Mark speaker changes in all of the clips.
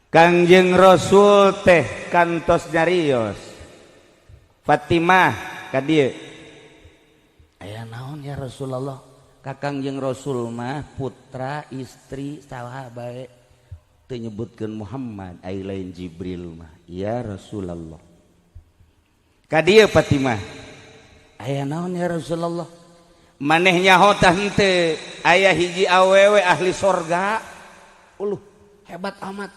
Speaker 1: Kangjeng Rasul teh kantos nyarios Fatimah ka dieu aya naon ya Rasulullah ka Kangjeng Rasul mah putra istri saha bae teu nyebutkeun Muhammad ai lain Jibril mah ya Rasulullah ka dieu Fatimah aya naon ya Rasulullah maneh nyaho tah henteu aya hiji awewe ahli sorga hebat amat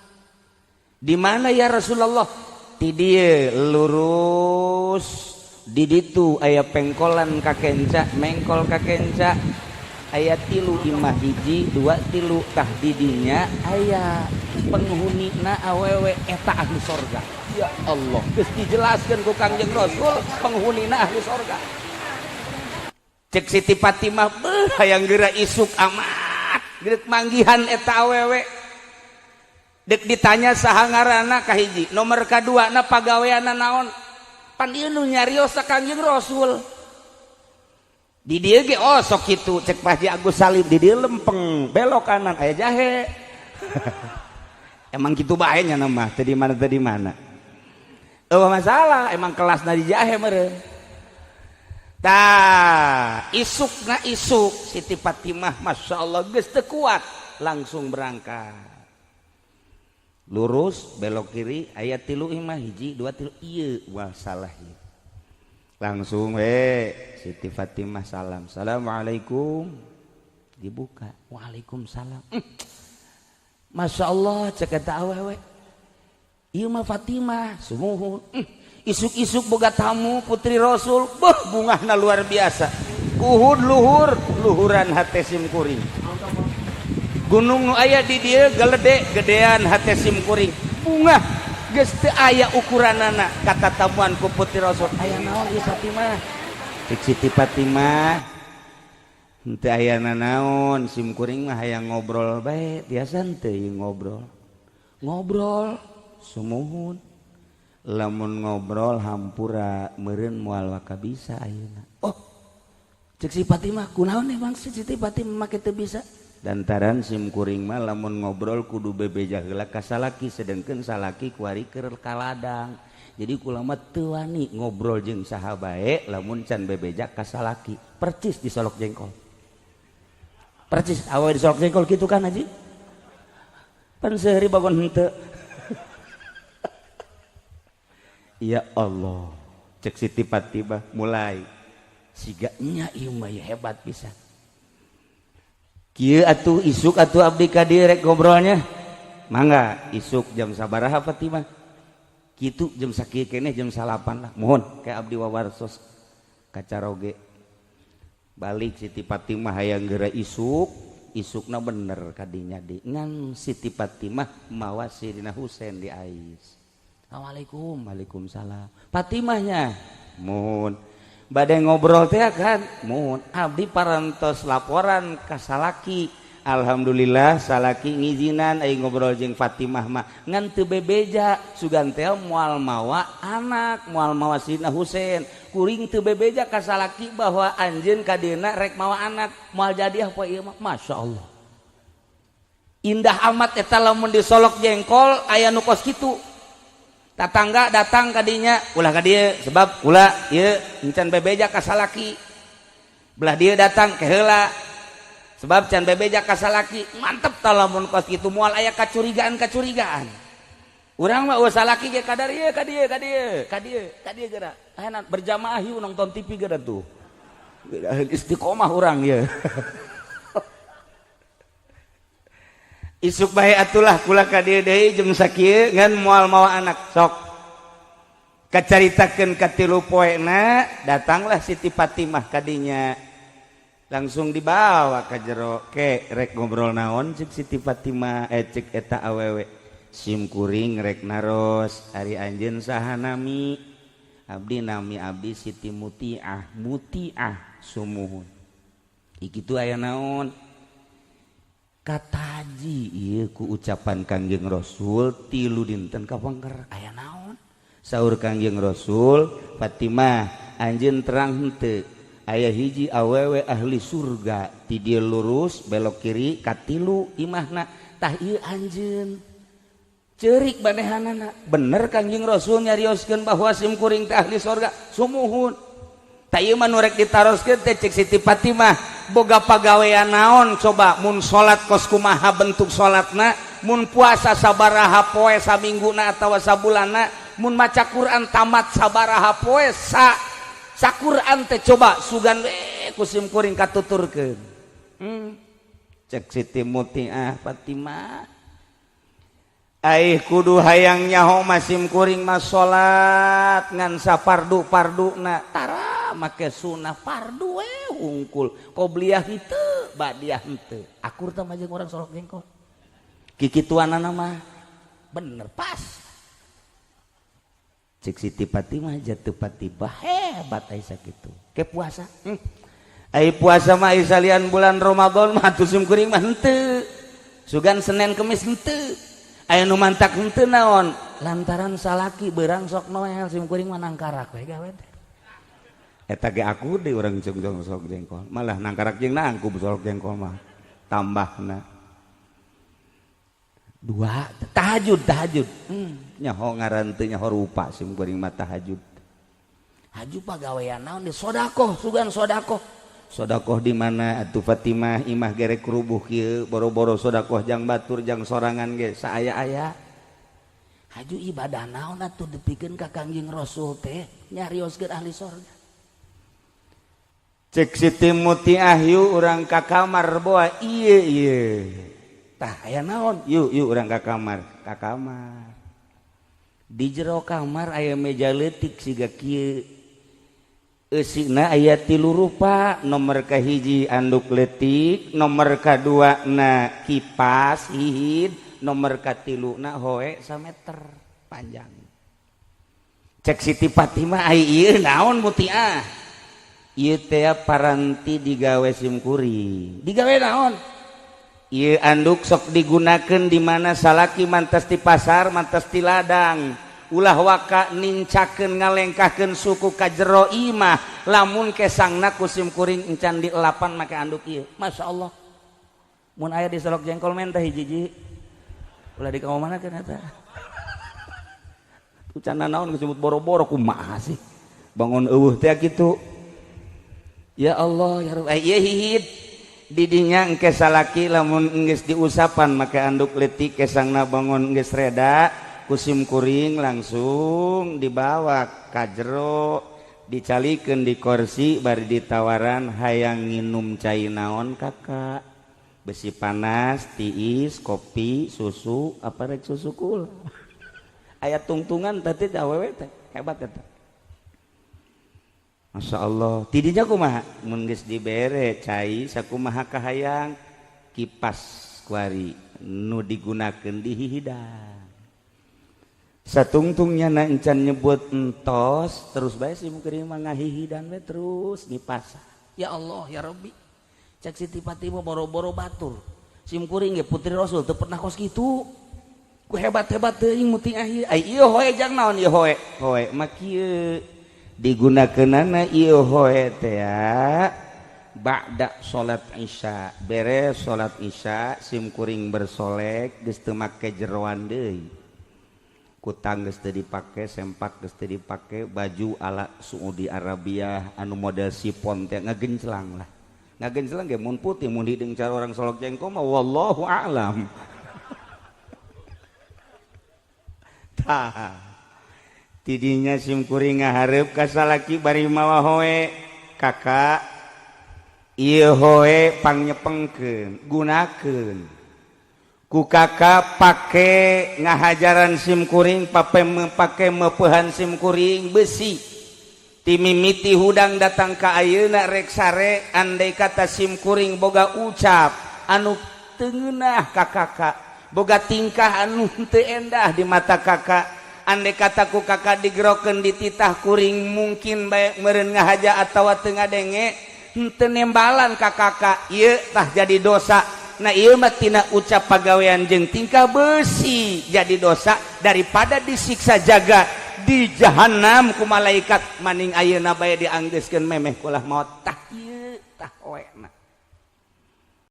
Speaker 1: di mana ya Rasulullah ti dieu lurus di ditu aya pengkolan ka kenca mengkol ka kenca aya 3 imah hiji 2 3 tah didinya aya penghunina awewe eta ahli sorga ya Allah geus dijelaskeun ku Kangjeng Rasul penghunina ahli sorga cek Siti Fatimah hayang geura isuk amat geus manggihan eta awewe dek ditanya saha ngaranna kahiji nomor kadua na pagaweana naon pan ieu nu nyarios ka Kangjeng Rasul di dieu ge sok kitu cek Pak Haji Agus Salim di dieu lempeng belok kanan aya jahe emang kitu bae nya mah teu di mana masalah emang kelasna di jahe meureun tah isukna isuk Siti Fatimah masyaallah geus teu kuat langsung berangkat lurus belok kiri aya 3 imah hiji 2 3 ieu wah salah ieu langsung Siti Fatimah salam assalamualaikum dibuka waalaikumsalam Masya Allah cek eta awewe ieu mah Fatimah sumuhun isuk-isuk boga tamu putri Rasul bungahna luar biasa uhud luhuran hate sim kuring gunung aya di dieu geledek gedean hate sim kuring bunga geus teu aya ukuranana kata tamuan ku putri Rasul aya naon ieu Fatimah cek Siti Fatimah henteu aya naon sim kuring mah hayang ngobrol bae biasa teu ngobrol sumuhun lamun ngobrol hampura meureun moal wakabisa ayeuna cek si Fatimah kunaon emang si Siti Fatimah make teu bisa dantaran sim kuring mah lamun ngobrol kudu bebeja heula ka salaki sedengkeun salaki kuari keur kaladang jadi kula mah teu wani ngobrol jeung saha bae lamun can bebeja ka salaki percis disolok jengkol percis awewe disolok jengkol kitu kan Haji pan seuri bagon henteu ya Allah cek Siti Fatimah mulai siga nya ieu mah hebat pisan kieu atuh isuk atuh abdi ka dieu rek ngobrolnya mangga isuk jam sabaraha Fatimah kitu jam sakieu keneh jam 8 lah mohon kayak abdi wawartos kacaroge balik Siti Fatimah hayang geura isukna bener kadinya di ngan Siti Fatimah mawa Sirina Husein di ais assalamualaikum waalaikumsalam Fatimahnya mohon bade ngobrol teh kan mohon abdi parantos laporan ka salaki alhamdulillah salaki ngizinan ai ngobrol jeung Fatimah mah ngan teu bebeja sugan teh moal mawa anak moal mawa Sirina Husein kuring teu bebeja ka salaki bahwa anjeun ka dieuna rek mawa anak moal jadi apa ieu mah masyaallah indah amat eta lamun disolok jengkol aya nu kos kitu tatangga datang kadinya ulah ka dieu sebab ulah ieu encan bebeja ka salaki belah dieu datang ke heula sebab can bebeja ka salaki mantep tah lamun kos kitu moal aya kacurigaan urang mah salaki ge kadar ieu ka dieu geura ayeuna berjamaah yeuh nonton TV geura tuh istiqomah urang ieu isuk bae atulah kula ka dieu deui jeung sakieu ngan moal mawa anak sok kacaritakeun ka 3 poena datanglah Siti Fatimah kadinya langsung dibawa ka jero rek ngobrol naon cek Siti Fatimah cek eta awewe sim kuring rek naros ari anjeun saha nami abdi nami abdi Siti Mutiah sumuhun ikitu aya naon kataji ieu ku ucapan Kangjeng Rasul 3 dinten kapangker aya naon saur Kangjeng Rasul Fatimah anjeun terang henteu aya hiji awewe ahli surga ti dieu lurus belok kiri ka 3 imahna tah ieu anjeun cerik banehanana bener Kangjeng Rasul nyarioskeun bahwa simkuring teh ahli sorga sumuhun ta ieu mah nu rek ditaroskeun teh cek Siti Fatimah boga pagawean naon coba mun salat kos kumaha bentuk salatna mun puasa sabaraha poe samingguna atawa sabulanna mun maca Quran tamat sabaraha poe sa Quran teh coba sugan we ku simkuring katuturkeun cek Siti Mutiah Fatimah kudu hayang nyaho masim kuring mas salat ngan sapardu na tara make sunnah fardu we hungkul qobliyah henteu badiah henteu akur teh mah jeung urang solok jengkol kikituanana mah bener pas cek Siti Fatimah jatuh patibah hebat aya sakitu ke puasa ai puasa mah salian bulan Ramadan mah atuh sim kuring mah henteu sugan Senin Kemis henteu aya nu mantak henteu naon lantaran salaki beurang sok noel sim kuring mah nangkarak we gawe teh eta ge aku deui urang jeung sok jengkol malah nangkarak jeung nangku sok jengkol mah tambahna dua tahajud nyaho ngaran teu nyaho rupa sim kuring mah tahajud haju pagawean naon di sedekah sugan sedekah di mana atuh Fatimah imah gerek rubuh kieu boro-boro sedekah jang batur jang sorangan ge saaya-aya haju ibadah naon atuh dipikeun ka Kangjeng Rasul teh nyarioskeun ahli sorga cek Siti Mutiah yu urang ka kamar boa ieu tah aya naon yuk urang ka kamar di jero kamar aya meja leutik siga kieu eusina aya 3 rupa nomor kahiji anduk leutik nomor kadua na kipas hihid nomor katiluna hoe sameter panjang cek Siti Fatimah ai ieu naon Mutiah ieu teh paranti digawe simkuring digawe naon ieu anduk sok digunakeun di mana salaki mantas di pasar mantas di ladang ulah waka nincakeun ngalengkahkeun suku ka jero imah lamun kesangna ku simkuring encan dielapan make anduk ieu masyaallah mun aya di solok jengkol men teh hiji-hiji ulah dikaomanakeun eta ucana naon disebut boro-boro kumaha sih bangun eueuh teh kitu ya Allah ya Rabb ieu hihid didinya engke salaki lamun geus diusapan make anduk leutik kesangna bangun geus reda kusim kuring langsung dibawa ka jero dicalikeun di kursi bari ditawaran hayang nginum cai naon kakak besi panas tiis kopi susu apa rek susu kula aya tungtungan tadi awewe teh hebat eta Masya Allah tidinya kumaha mun geus dibere cai sakumaha kahayang kipas kuari nu digunakeun di hidang satungtungnya na encan nyebut entos terus bae sim kuring mah ngahihidan we terus dipasa ya Allah ya Rabbi cek Siti Fatimah boro-boro batur sim kuring ge putri Rasul teu pernah kos kitu ku hebat-hebat teuing Mutiah ieu ai ieu hoe jang naon ieu hoe mah kieu digunakeunana ieu hoe teh ba'da salat isya beres salat isya sim kuring bersolek geus teu make jeroan deui kutang geus teu dipake sempak geus teu dipake baju ala Saudi Arabia anu model sipon teh ngagenclang lah ngagenclang ge mun putih mun hidung cara orang solok jengkol mah wallahu a'lam tah tidinya sim kuring ngahareup ka salaki bari mawa hoe kakak ieu hoe pangyepengkeun gunakeun ku kakak pake ngahajaran sim kuring pake meupehan sim kuring besi ti mimiti hudang datang ka ayeuna rek sare andai kata sim kuring boga ucap anu teu ngeunah ka kakak boga tingkah anu teu endah di mata kakak andai kata ku kakak digerokeun di titah kuring mungkin bae meureun ngahaja atawa teu ngadenge henteu nembalan ka kakak ieu tah jadi dosa. Nah ieu mah tina ucap pagawean jeung tingkah besi jadi dosa daripada disiksa jaga di jahanam ku malaikat maning ayeuna bae dianggeuskeun memeh kulah maut